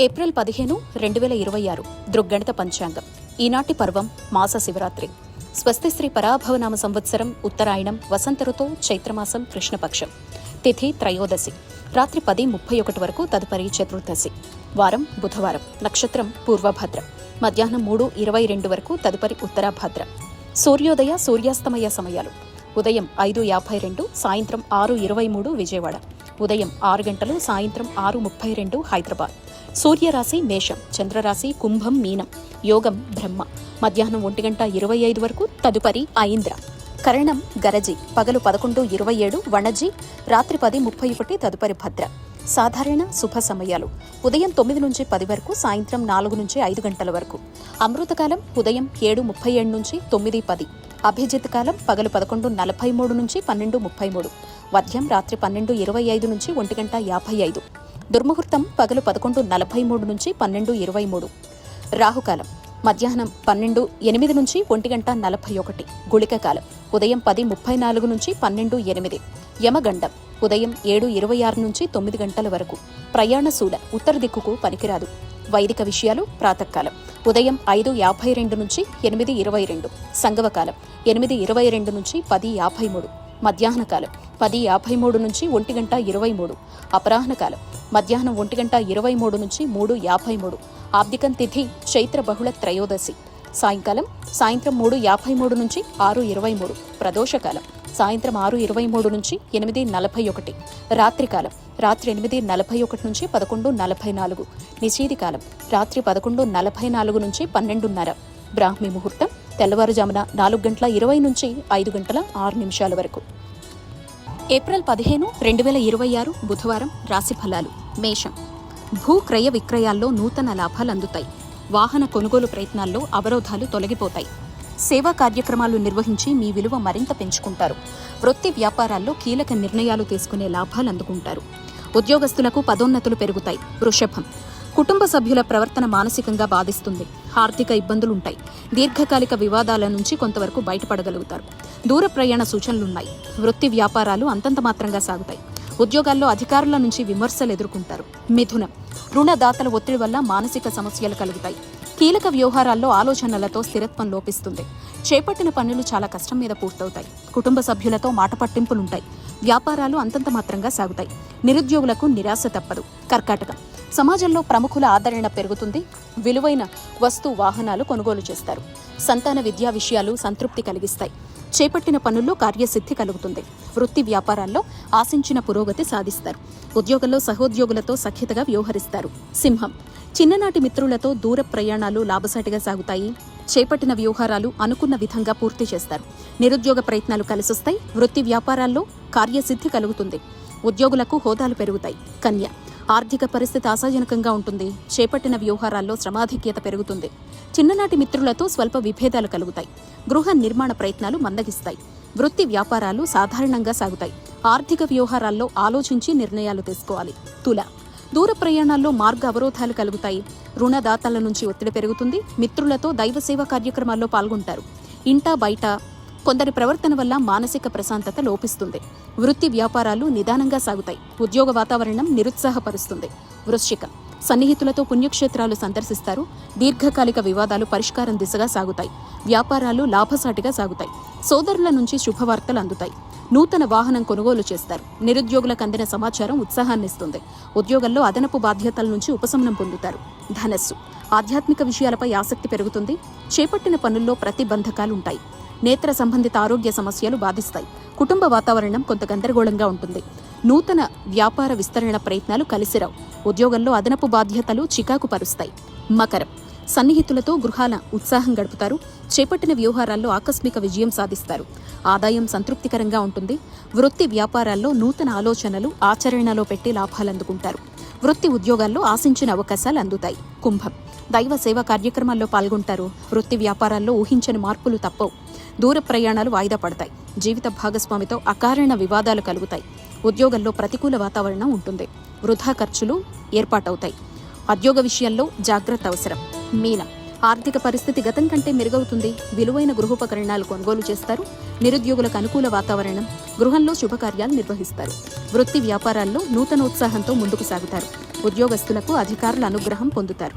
April 15, 2026 దృగ్గణిత పంచాంగం. ఈనాటి పర్వం మాస శివరాత్రి. స్వస్తి శ్రీ పరాభవనామ సంవత్సరం ఉత్తరాయణం వసంత ఋతువు చైత్రమాసం కృష్ణపక్షం. తిథి త్రయోదశి రాత్రి 10:31 వరకు, తదుపరి చతుర్దశి. వారం బుధవారం. నక్షత్రం పూర్వభద్ర. మధ్యాహ్నం 3:22 వరకు, తదుపరి ఉత్తరాభద్ర. సూర్యోదయ సూర్యాస్తమయ సమయాలు: ఉదయం 5:52, సాయంత్రం 6:23 విజయవాడ. ఉదయం 6 గంటలు, సాయంత్రం 6:32 హైదరాబాద్. సూర్యరాశి మేషం, చంద్రరాశి కుంభం మీనం. యోగం బ్రహ్మ. మధ్యాహ్నం 1:25 వరకు, తదుపరి ఐంద్ర. కరణం గరజి. పగలు 11:27 వణజి. రాత్రి 10:31, తదుపరి భద్ర. సాధారణ శుభ సమయాలు: ఉదయం 9 నుంచి 10 వరకు, సాయంత్రం 4 నుంచి 5 గంటల వరకు. అమృతకాలం ఉదయం 7:37 నుంచి 9:10. అభిజిత్ కాలం పగలు 11:43 నుంచి 12:33. వధ్యం రాత్రి 12:25 నుంచి 1:55. దుర్ముహూర్తం పగలు 11:43 నుంచి 12:23. రాహుకాలం మధ్యాహ్నం 12:08 నుంచి 1:41. గుళిక కాలం ఉదయం 10:34 నుంచి 12:08. యమగండం ఉదయం 7:26 నుంచి 9 గంటల వరకు. ప్రయాణశూల ఉత్తర దిక్కుకు పనికిరాదు. వైదిక విషయాలు: ప్రాతకాలం ఉదయం 5:52 నుంచి 8:22. సంగవకాలం 8:22 నుంచి 10:53. మధ్యాహ్నకాలం 10:53 నుంచి 1:23. అపరాహ్నకాలం మధ్యాహ్నం 1:23 నుంచి 3:53. ఆబ్దికం తిథి చైత్ర బహుళ త్రయోదశి. సాయంకాలం సాయంత్రం 3:53 నుంచి 6:23. ప్రదోషకాలం సాయంత్రం 6:23 నుంచి 8:41. రాత్రికాలం రాత్రి 8:41 నుంచి 11:44. నిషేధికాలం రాత్రి 11:44 నుంచి 12:30. బ్రాహ్మీ ముహూర్తం తెల్లవారుజామున 4:20 నుంచి 5:06 వరకు. ఏప్రిల్ 15, 2026 బుధవారం. రాశి ఫలాలు: మేషం. భూ క్రయ విక్రయాల్లో నూతన లాభాలు అందుతాయి. వాహన కొనుగోలు ప్రయత్నాల్లో అవరోధాలు తొలగిపోతాయి. సేవా కార్యక్రమాలు నిర్వహించి మీ విలువ మరింత పెంచుకుంటారు. వృత్తి వ్యాపారాల్లో కీలక నిర్ణయాలు తీసుకునే లాభాలు అందుకుంటారు. ఉద్యోగస్తులకు పదోన్నతులు పెరుగుతాయి. వృషభం. కుటుంబ సభ్యుల ప్రవర్తన మానసికంగా బాధిస్తుంది. ఆర్థిక ఇబ్బందులుంటాయి. దీర్ఘకాలిక వివాదాల నుంచి కొంతవరకు బయటపడగలుగుతారు. దూర ప్రయాణ సూచనలున్నాయి. వృత్తి వ్యాపారాలు అంతంత మాత్రంగా సాగుతాయి. ఉద్యోగాల్లో అధికారుల నుంచి విమర్శలు ఎదుర్కొంటారు. మిథునం. రుణదాతల ఒత్తిడి వల్ల మానసిక సమస్యలు కలుగుతాయి. కీలక వ్యవహారాల్లో ఆలోచనలతో స్థిరత్వం లోపిస్తుంది. చేపట్టిన పనులు చాలా కష్టం మీద పూర్తవుతాయి. కుటుంబ సభ్యులతో మాట పట్టింపులుంటాయి. వ్యాపారాలు అంతంత మాత్రంగా సాగుతాయి. నిరుద్యోగులకు నిరాశ తప్పదు. కర్కాటకం. సమాజంలో ప్రముఖుల ఆదరణ పెరుగుతుంది. విలువైన వస్తు వాహనాలు కొనుగోలు చేస్తారు. సంతాన విద్యా విషయాలు సంతృప్తి కలిగిస్తాయి. చేపట్టిన పనుల్లో కార్యసిద్ధి కలుగుతుంది. వృత్తి వ్యాపారాల్లో ఆశించిన పురోగతి సాధిస్తారు. ఉద్యోగంలో సహోద్యోగులతో సఖ్యతగా వ్యవహరిస్తారు. సింహం. చిన్ననాటి మిత్రులతో దూర ప్రయాణాలు లాభసాటిగా సాగుతాయి. చేపట్టిన వ్యవహారాలు అనుకున్న విధంగా పూర్తి చేస్తారు. నిరుద్యోగ ప్రయత్నాలు కలిసొస్తాయి. వృత్తి వ్యాపారాల్లో కార్యసిద్ధి కలుగుతుంది. ఉద్యోగులకు హోదాలు పెరుగుతాయి. కన్య. ఆర్థిక పరిస్థితి ఆశాజనకంగా ఉంటుంది. చేపట్టిన వ్యవహారాల్లో శ్రమాధిక్యత పెరుగుతుంది. చిన్ననాటి మిత్రులతో స్వల్ప విభేదాలు కలుగుతాయి. గృహ నిర్మాణ ప్రయత్నాలు మందగిస్తాయి. వృత్తి వ్యాపారాలు సాధారణంగా సాగుతాయి. ఆర్థిక వ్యవహారాల్లో ఆలోచించి నిర్ణయాలు తీసుకోవాలి. తుల. దూర ప్రయాణాల్లో మార్గ అవరోధాలు కలుగుతాయి. రుణదాతల నుంచి ఒత్తిడి పెరుగుతుంది. మిత్రులతో దైవ సేవా కార్యక్రమాల్లో పాల్గొంటారు. ఇంటా బయట కొందరి ప్రవర్తన వల్ల మానసిక ప్రశాంతత లోపిస్తుంది. వృత్తి వ్యాపారాలు నిదానంగా సాగుతాయి. ఉద్యోగ వాతావరణం నిరుత్సాహపరుస్తుంది. వృశ్చికం. సన్నిహితులతో పుణ్యక్షేత్రాలు సందర్శిస్తారు. దీర్ఘకాలిక వివాదాలు పరిష్కారం దిశగా సాగుతాయి. వ్యాపారాలు లాభసాటిగా సాగుతాయి. సోదరుల నుంచి శుభవార్తలు అందుతాయి. నూతన వాహనం కొనుగోలు చేస్తారు. నిరుద్యోగులకు అందిన సమాచారం ఉత్సాహాన్నిస్తుంది. ఉద్యోగంలో అదనపు బాధ్యతల నుంచి ఉపశమనం పొందుతారు. ధనస్సు. ఆధ్యాత్మిక విషయాలపై ఆసక్తి పెరుగుతుంది. చేపట్టిన పనుల్లో ప్రతిబంధకాలుంటాయి. నేత్ర సంబంధిత ఆరోగ్య సమస్యలు బాధిస్తాయి. కుటుంబ వాతావరణం కొంత గందరగోళంగా ఉంటుంది. నూతన వ్యాపార విస్తరణ ప్రయత్నాలు కలిసిరావు. ఉద్యోగంలో అదనపు బాధ్యతలు చికాకు పరుస్తాయి. మకరం. సన్నిహితులతో గృహాల ఉత్సాహం గడుపుతారు. చేపట్టిన వ్యవహారాల్లో ఆకస్మిక విజయం సాధిస్తారు. ఆదాయం సంతృప్తికరంగా ఉంటుంది. వృత్తి వ్యాపారాల్లో నూతన ఆలోచనలు ఆచరణలో పెట్టి లాభాలందుకుంటారు. వృత్తి ఉద్యోగాల్లో ఆశించిన అవకాశాలు అందుతాయి. కుంభం. దైవ సేవా కార్యక్రమాల్లో పాల్గొంటారు. వృత్తి వ్యాపారాల్లో ఊహించని మార్పులు తప్పవు. దూర ప్రయాణాలు వాయిదా పడతాయి. జీవిత భాగస్వామితో అకారణ వివాదాలు కలుగుతాయి. ఉద్యోగంలో ప్రతికూల వాతావరణం ఉంటుంది. వృధా ఖర్చులు ఏర్పాటవుతాయి. ఉద్యోగ విషయంలో జాగ్రత్త అవసరం. మీనం. ఆర్థిక పరిస్థితి గతం కంటే మెరుగవుతుంది. విలువైన గృహోపకరణాలు కొనుగోలు చేస్తారు. నిరుద్యోగులకు అనుకూల వాతావరణం. గృహంలో శుభకార్యాలు నిర్వహిస్తారు. వృత్తి వ్యాపారాల్లో నూతనోత్సాహంతో ముందుకు సాగుతారు. ఉద్యోగస్తులకు అధికారుల అనుగ్రహం పొందుతారు.